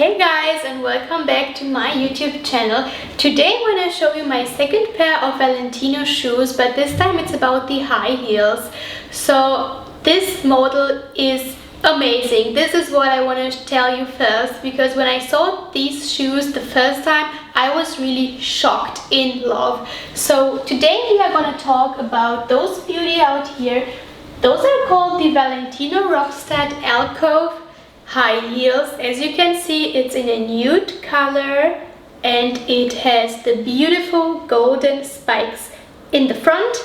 Hey guys, and welcome back to my YouTube channel. Today I'm going to show you my second pair of Valentino shoes, but this time it's about the high heels. So this model is amazing. This is what I want to tell you first, because when I saw these shoes the first time I was really shocked, in love. So today we are going to talk about those beauty out here. Those are called the Valentino Rockstud Alcove high heels. As you can see, it's in a nude color and it has the beautiful golden spikes in the front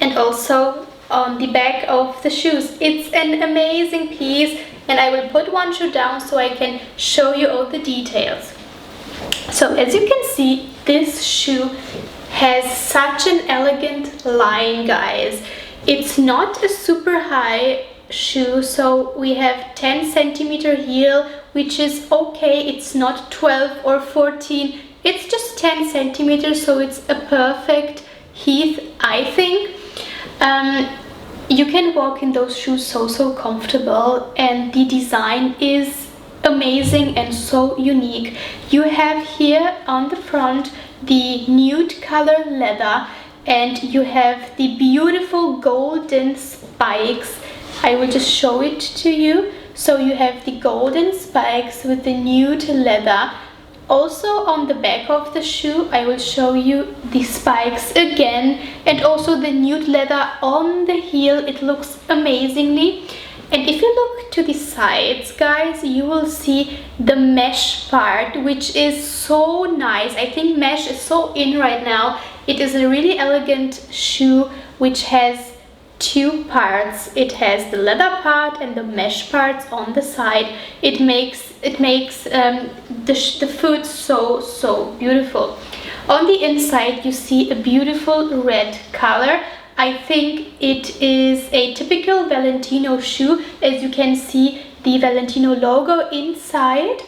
and also on the back of the shoes. It's an amazing piece, and I will put one shoe down so I can show you all the details. So as you can see, this shoe has such an elegant line, guys. It's not a super high shoe, so we have 10 centimeter heel, which is okay. It's not 12 or 14, it's just 10 centimeters, so it's a perfect height, I think. You can walk in those shoes so comfortable, and the design is amazing and so unique. You have here on the front the nude color leather, and you have the beautiful golden spikes. I will just show it to you. So you have the golden spikes with the nude leather. Also on the back of the shoe I will show you the spikes again, and also the nude leather on the heel. It looks amazingly. And if you look to the sides, guys, you will see the mesh part, which is so nice. I think mesh is so in right now. It is a really elegant shoe which has two parts. It has the leather part and the mesh parts on the side. It makes the foot so beautiful. On the inside you see a beautiful red color. I think it is a typical Valentino shoe. As you can see, the Valentino logo inside,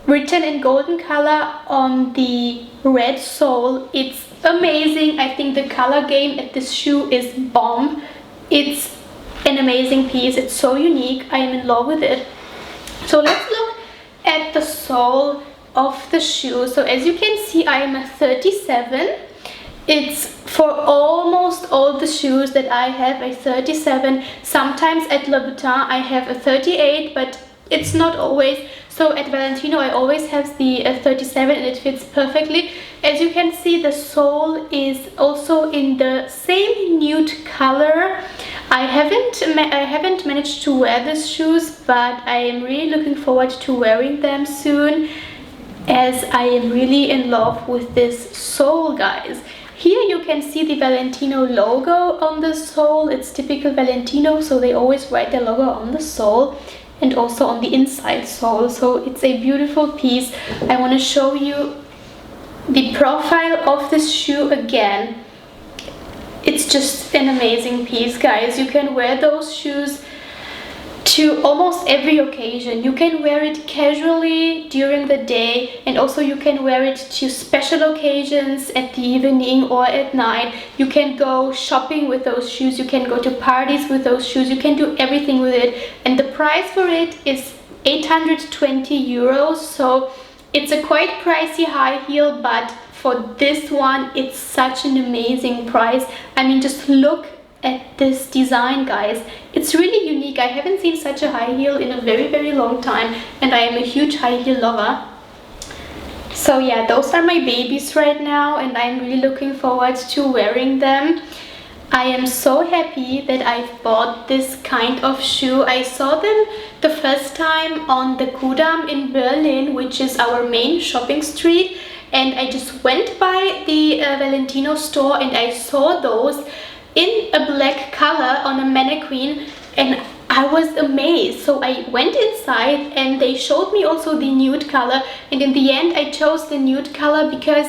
written in golden color on the red sole. It's amazing. I think the color game at this shoe is bomb. It's an amazing piece. It's so unique. I am in love with it. So let's look at the sole of the shoe. So as you can see, I am a 37. It's for almost all the shoes that I have a 37. Sometimes at Louboutin I have a 38, but it's not always. So at Valentino I always have the 37, and it fits perfectly. As you can see, the sole is also in the same nude color. I haven't managed to wear these shoes, but I am really looking forward to wearing them soon, as I am really in love with this sole, guys. Here you can see the Valentino logo on the sole. It's typical Valentino, so they always write their logo on the sole and also on the inside sole. So it's a beautiful piece. I want to show you the profile of this shoe again. It's just an amazing piece, guys. You can wear those shoes to almost every occasion. You can wear it casually during the day, and also you can wear it to special occasions at the evening or at night. You can go shopping with those shoes. You can go to parties with those shoes. You can do everything with it. And the price for it is 820 euros. So it's a quite pricey high heel, but for this one it's such an amazing price. I mean, just look at this design, guys. It's really unique. I haven't seen such a high heel in a very long time, and I am a huge high heel lover. So yeah, those are my babies right now, and I'm really looking forward to wearing them. I am so happy that I've bought this kind of shoe. I saw them the first time on the Kudamm in Berlin, which is our main shopping street, and I just went by the Valentino store and I saw those in a black color on a mannequin, and I was amazed. So I went inside and they showed me also the nude color, and in the end I chose the nude color because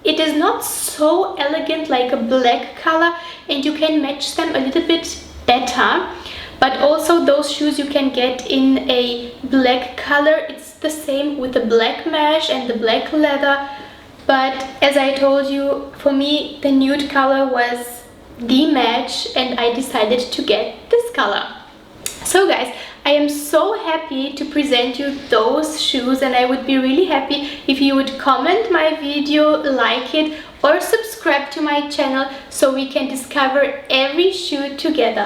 it is not so elegant like a black color, and you can match them a little bit better. But also those shoes you can get in a black color. It's the same with the black mesh and the black leather, but as I told you, for me the nude color was the match, and I decided to get this color. So guys, I am so happy to present you those shoes, and I would be really happy if you would comment my video, like it, or subscribe to my channel so we can discover every shoe together.